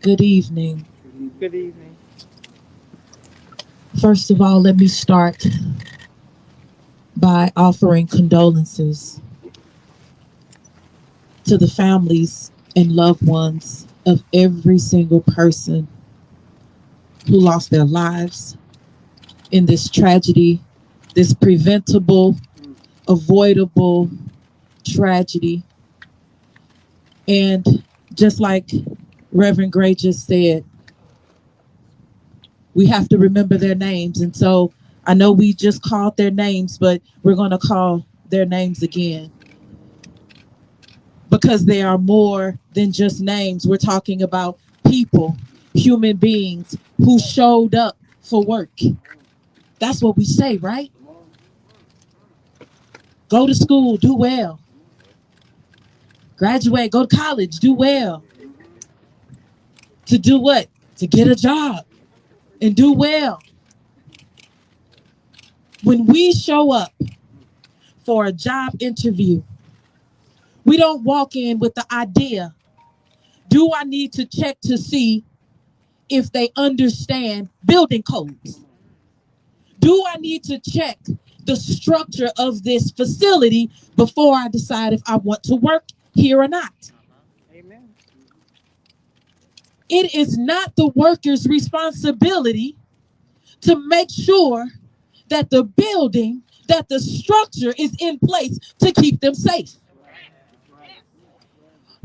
Good evening. Good evening. First of all, let me start by offering condolences to the families and loved ones of every single person who lost their lives in this tragedy, this preventable, avoidable tragedy. And just like Reverend Gray just said, we have to remember their names. And so I know we just called their names, but we're going to call their names again because they are more than just names. We're talking about people, human beings who showed up for work. That's what we say, right? Go to school, do well. Graduate, go to college, do well. To do what? To get a job and do well. When we show up for a job interview, we don't walk in with the idea, do I need to check to see if they understand building codes? Do I need to check the structure of this facility before I decide if I want to work here or not? Amen. It is not the worker's responsibility to make sure that the building, that the structure is in place to keep them safe.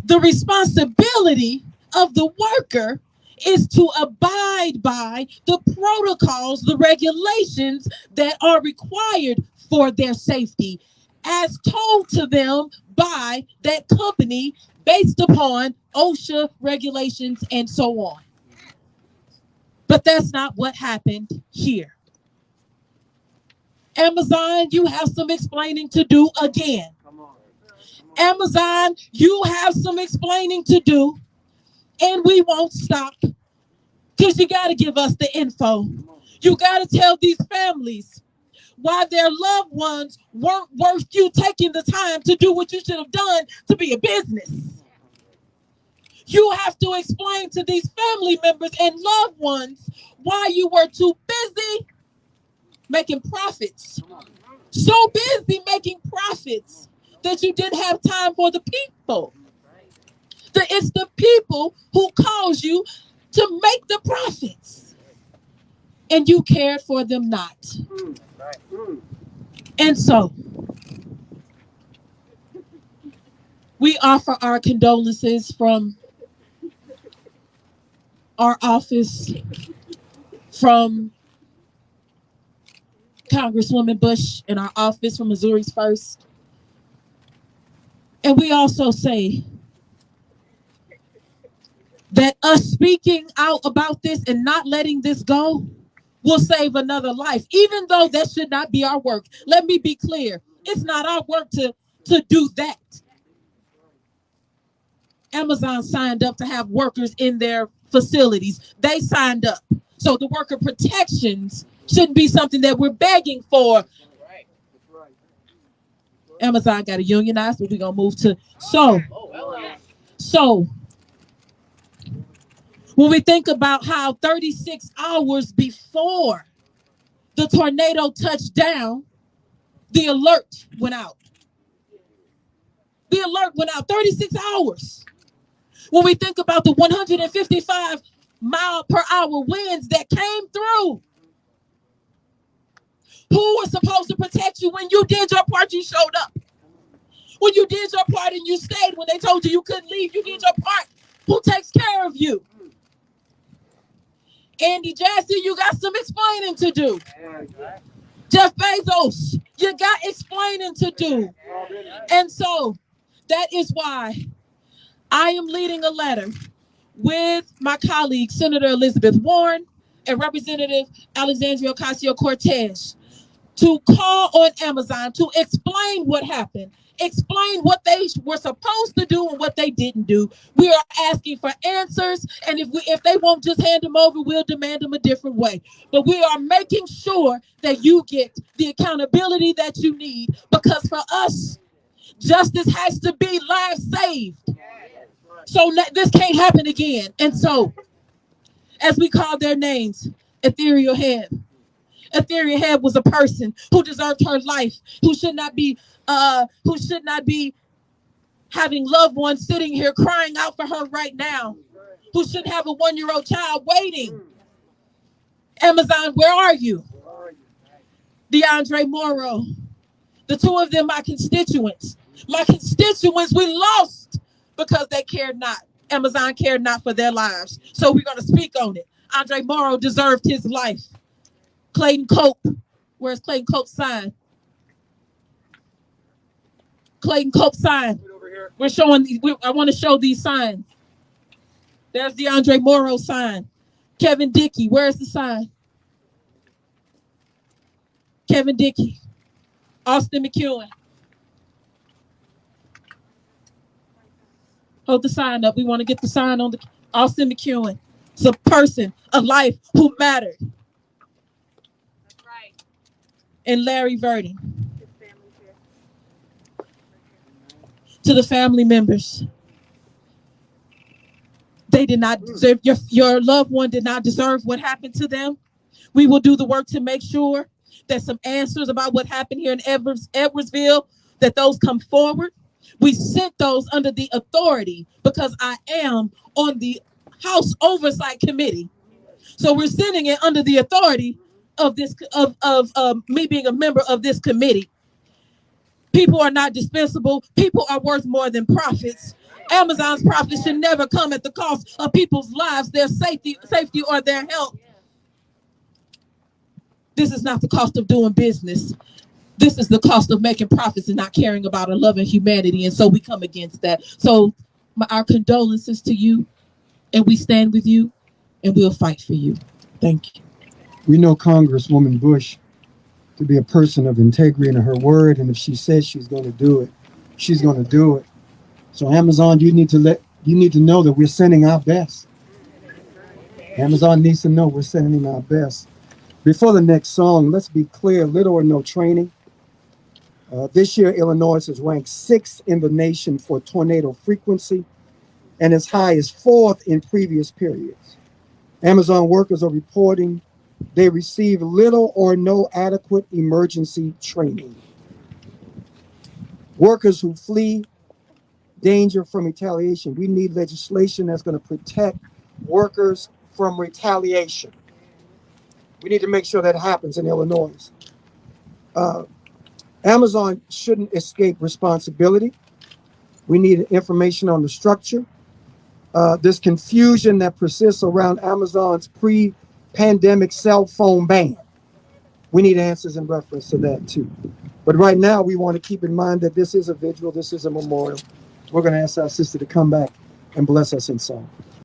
The responsibility of the worker is to abide by the protocols, the regulations that are required for their safety, as told to them by that company based upon OSHA regulations and so on. But that's not what happened here. Amazon, you have some explaining to do again. Amazon, you have some explaining to do, and we won't stop because you got to give us the info. You got to tell these families why their loved ones weren't worth you taking the time to do what you should have done to be a business. You have to explain to these family members and loved ones why you were too busy making profits. So busy making profits that you didn't have time for the people. It's the people who cause you to make the profits. And you cared for them not. And so, we offer our condolences from our office, from Congresswoman Bush in our office from Missouri's First. And we also say that us speaking out about this and not letting this go will save another life, even though that should not be our work. Let me be clear. It's not our work to do that. Amazon signed up to have workers in their facilities. They signed up. So the worker protections shouldn't be something that we're begging for. Amazon got to unionize, but we're going to move to. So when we think about how 36 hours before the tornado touched down, the alert went out. The alert went out 36 hours. When we think about the 155 mile per hour winds that came through, who was supposed to protect you when you did your part? You showed up. When you did your part and you stayed, when they told you couldn't leave, you did your part. Who takes care of you? Andy Jassy, you got some explaining to do. Jeff Bezos, you got explaining to do. And so that is why I am leading a letter with my colleague, Senator Elizabeth Warren and Representative Alexandria Ocasio-Cortez, to call on Amazon to explain what happened, explain what they were supposed to do and what they didn't do. We are asking for answers, and if they won't just hand them over, we'll demand them a different way. But we are making sure that you get the accountability that you need, because for us, justice has to be lives saved. So this can't happen again. And so, as we call their names, Etheria Hebb. Etheria Hebb was a person who deserved her life, who should not be having loved ones sitting here crying out for her right now, who should have a 1-year-old child waiting. Amazon, where are you? DeAndre Morrow. The two of them, my constituents. My constituents we lost because they cared not. Amazon cared not for their lives. So we're going to speak on it. Andre Morrow deserved his life. Clayton Cope. Where's Clayton Cope's sign? Clayton Cope's sign. We're showing these. I want to show these signs. There's the Andre Morrow sign. Kevin Dickey. Where's the sign? Kevin Dickey. Austin McEwen. Hold the sign up. We want to get the sign on the Austin McEwen. It's a person, a life who mattered. That's right. And Larry Virden. To the family members. They did not deserve, your loved one did not deserve what happened to them. We will do the work to make sure that some answers about what happened here in Edwardsville, that those come forward. We sent those under the authority because I am on the House Oversight Committee. So we're sending it under the authority of this of me being a member of this committee. People are not dispensable. People are worth more than profits. Amazon's profits should never come at the cost of people's lives, their safety or their health. This is not the cost of doing business. This is the cost of making profits and not caring about a loving humanity. And so we come against that. So our condolences to you, and we stand with you, and we'll fight for you. Thank you. We know Congresswoman Bush to be a person of integrity in her word, and if she says she's going to do it, she's going to do it. So Amazon, you need to know that we're sending our best. Amazon needs to know we're sending our best. Before the next song, let's be clear, little or no training. This year, Illinois is ranked 6th in the nation for tornado frequency and as high as 4th in previous periods. Amazon workers are reporting they receive little or no adequate emergency training. Workers who flee danger from retaliation, we need legislation that's going to protect workers from retaliation. We need to make sure that happens in Illinois. Amazon shouldn't escape responsibility. We need information on the structure. This confusion that persists around Amazon's pre-pandemic cell phone ban. We need answers in reference to that too. But right now, we want to keep in mind that this is a vigil, this is a memorial. We're going to ask our sister to come back and bless us in song.